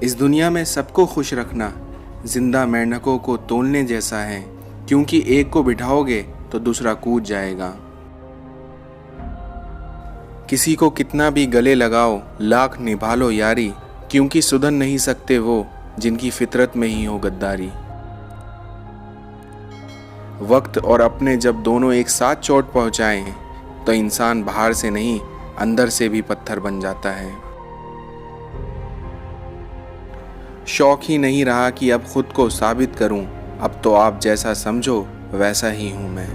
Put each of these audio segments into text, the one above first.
इस दुनिया में सबको खुश रखना जिंदा मेंढकों को तोलने जैसा है, क्योंकि एक को बिठाओगे तो दूसरा कूद जाएगा। किसी को कितना भी गले लगाओ, लाख निभा लो यारी, क्योंकि सुधर नहीं सकते वो जिनकी फितरत में ही हो गद्दारी। वक्त और अपने जब दोनों एक साथ चोट पहुंचाएं, तो इंसान बाहर से नहीं अंदर से भी पत्थर बन जाता है। शौक ही नहीं रहा कि अब खुद को साबित करूं, अब तो आप जैसा समझो वैसा ही हूं मैं।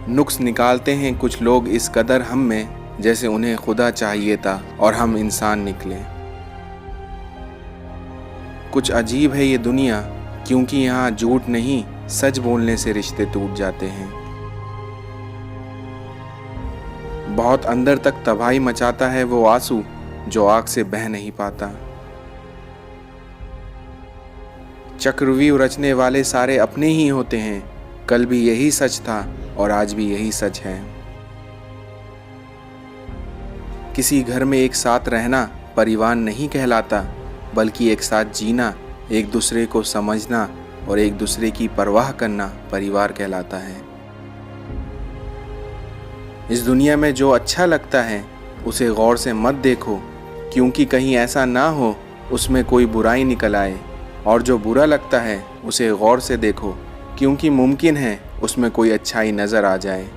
नुक्स निकालते हैं कुछ लोग इस कदर हम में, जैसे उन्हें खुदा चाहिए था और हम इंसान निकले। कुछ अजीब है ये दुनिया, क्योंकि यहाँ झूठ नहीं सच बोलने से रिश्ते टूट जाते हैं। बहुत अंदर तक तबाही मचाता है वो आंसू जो आग से बह नहीं पाता। चक्रव्यूह रचने वाले सारे अपने ही होते हैं, कल भी यही सच था और आज भी यही सच है। किसी घर में एक साथ रहना परिवार नहीं कहलाता, बल्कि एक साथ जीना, एक दूसरे को समझना और एक दूसरे की परवाह करना परिवार कहलाता है। इस दुनिया में जो अच्छा लगता है उसे गौर से मत देखो, क्योंकि कहीं ऐसा ना हो उसमें कोई बुराई निकल आए, और जो बुरा लगता है उसे गौर से देखो, क्योंकि मुमकिन है उसमें कोई अच्छाई नज़र आ जाए।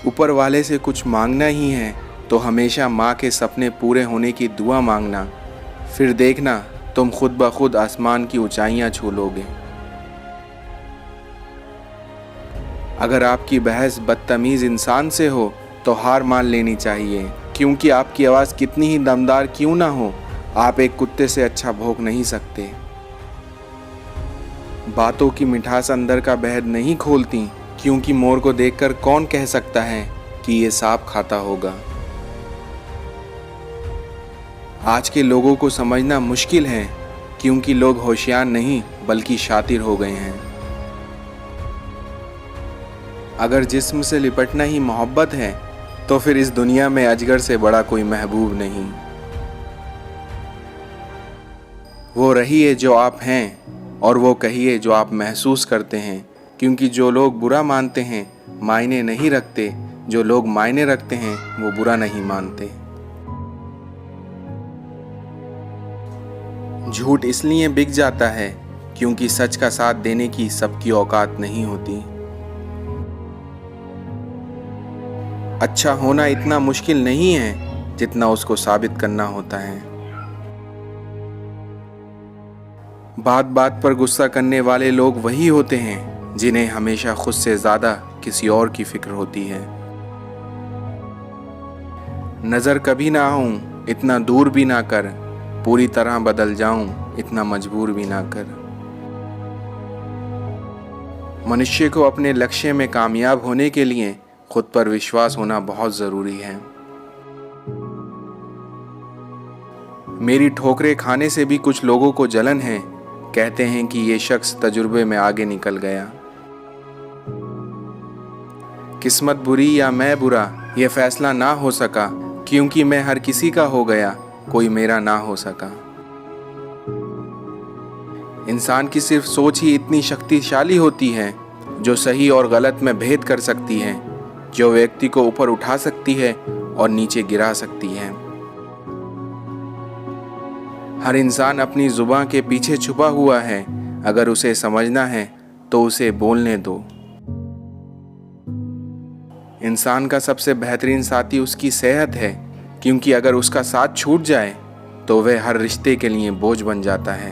ऊपर वाले से कुछ मांगना ही है तो हमेशा माँ के सपने पूरे होने की दुआ मांगना, फिर देखना तुम खुद ब खुद आसमान की ऊंचाइयां छू लोगे। अगर आपकी बहस बदतमीज इंसान से हो तो हार मान लेनी चाहिए, क्योंकि आपकी आवाज़ कितनी ही दमदार क्यों ना हो, आप एक कुत्ते से अच्छा भौंक नहीं सकते। बातों की मिठास अंदर का भेद नहीं खोलती, क्योंकि मोर को देखकर कौन कह सकता है कि ये सांप खाता होगा। आज के लोगों को समझना मुश्किल है, क्योंकि लोग होशियार नहीं बल्कि शातिर हो गए हैं। अगर जिस्म से लिपटना ही मोहब्बत है, तो फिर इस दुनिया में अजगर से बड़ा कोई महबूब नहीं। वो रहिए जो आप हैं और वो कहिए जो आप महसूस करते हैं, क्योंकि जो लोग बुरा मानते हैं मायने नहीं रखते, जो लोग मायने रखते हैं वो बुरा नहीं मानते। झूठ इसलिए बिक जाता है क्योंकि सच का साथ देने की सबकी औकात नहीं होती। अच्छा होना इतना मुश्किल नहीं है जितना उसको साबित करना होता है। बात बात पर गुस्सा करने वाले लोग वही होते हैं जिन्हें हमेशा खुद से ज़्यादा किसी और की फिक्र होती है। नज़र कभी ना आऊं इतना दूर भी ना कर, पूरी तरह बदल जाऊं इतना मजबूर भी ना कर। मनुष्य को अपने लक्ष्य में कामयाब होने के लिए खुद पर विश्वास होना बहुत ज़रूरी है। मेरी ठोकरें खाने से भी कुछ लोगों को जलन है, कहते हैं कि ये शख्स तजुर्बे में आगे निकल गया। किस्मत बुरी या मैं बुरा ये फैसला ना हो सका, क्योंकि मैं हर किसी का हो गया, कोई मेरा ना हो सका। इंसान की सिर्फ सोच ही इतनी शक्तिशाली होती है जो सही और गलत में भेद कर सकती है, जो व्यक्ति को ऊपर उठा सकती है और नीचे गिरा सकती है। हर इंसान अपनी जुबान के पीछे छुपा हुआ है, अगर उसे समझना है तो उसे बोलने दो। इंसान का सबसे बेहतरीन साथी उसकी सेहत है, क्योंकि अगर उसका साथ छूट जाए तो वह हर रिश्ते के लिए बोझ बन जाता है।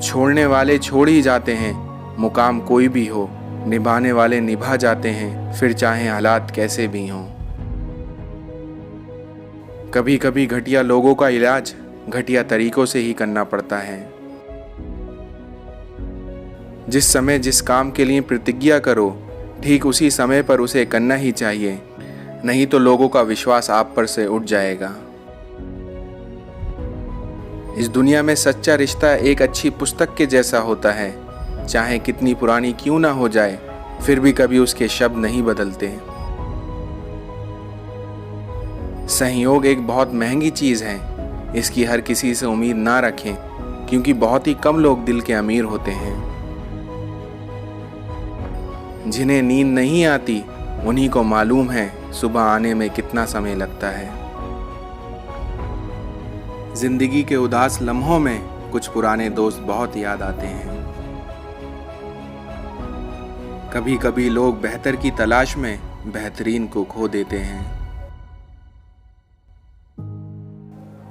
छोड़ने वाले छोड़ ही जाते हैं, मुकाम कोई भी हो, निभाने वाले निभा जाते हैं, फिर चाहे हालात कैसे भी हों। कभी कभी घटिया लोगों का इलाज घटिया तरीकों से ही करना पड़ता है। जिस समय जिस काम के लिए प्रतिज्ञा करो, ठीक उसी समय पर उसे करना ही चाहिए, नहीं तो लोगों का विश्वास आप पर से उठ जाएगा। इस दुनिया में सच्चा रिश्ता एक अच्छी पुस्तक के जैसा होता है, चाहे कितनी पुरानी क्यों ना हो जाए, फिर भी कभी उसके शब्द नहीं बदलते। संयोग एक बहुत महंगी चीज़ है। इसकी हर किसी से उम्मीद ना रखें, क्योंकि बहुत ही कम लोग दिल के अमीर होते हैं। जिन्हें नींद नहीं आती उन्हीं को मालूम है सुबह आने में कितना समय लगता है। जिंदगी के उदास लम्हों में कुछ पुराने दोस्त बहुत याद आते हैं। कभी कभी लोग बेहतर की तलाश में बेहतरीन को खो देते हैं।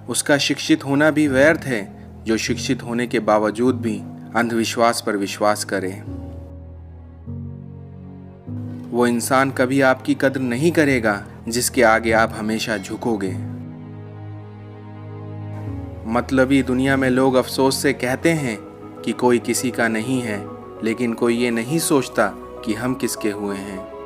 उसका शिक्षित होना भी व्यर्थ है जो शिक्षित होने के बावजूद भी अंधविश्वास पर विश्वास करे। वो इंसान कभी आपकी कद्र नहीं करेगा जिसके आगे आप हमेशा झुकोगे। मतलबी दुनिया में लोग अफसोस से कहते हैं कि कोई किसी का नहीं है, लेकिन कोई ये नहीं सोचता कि हम किसके हुए हैं।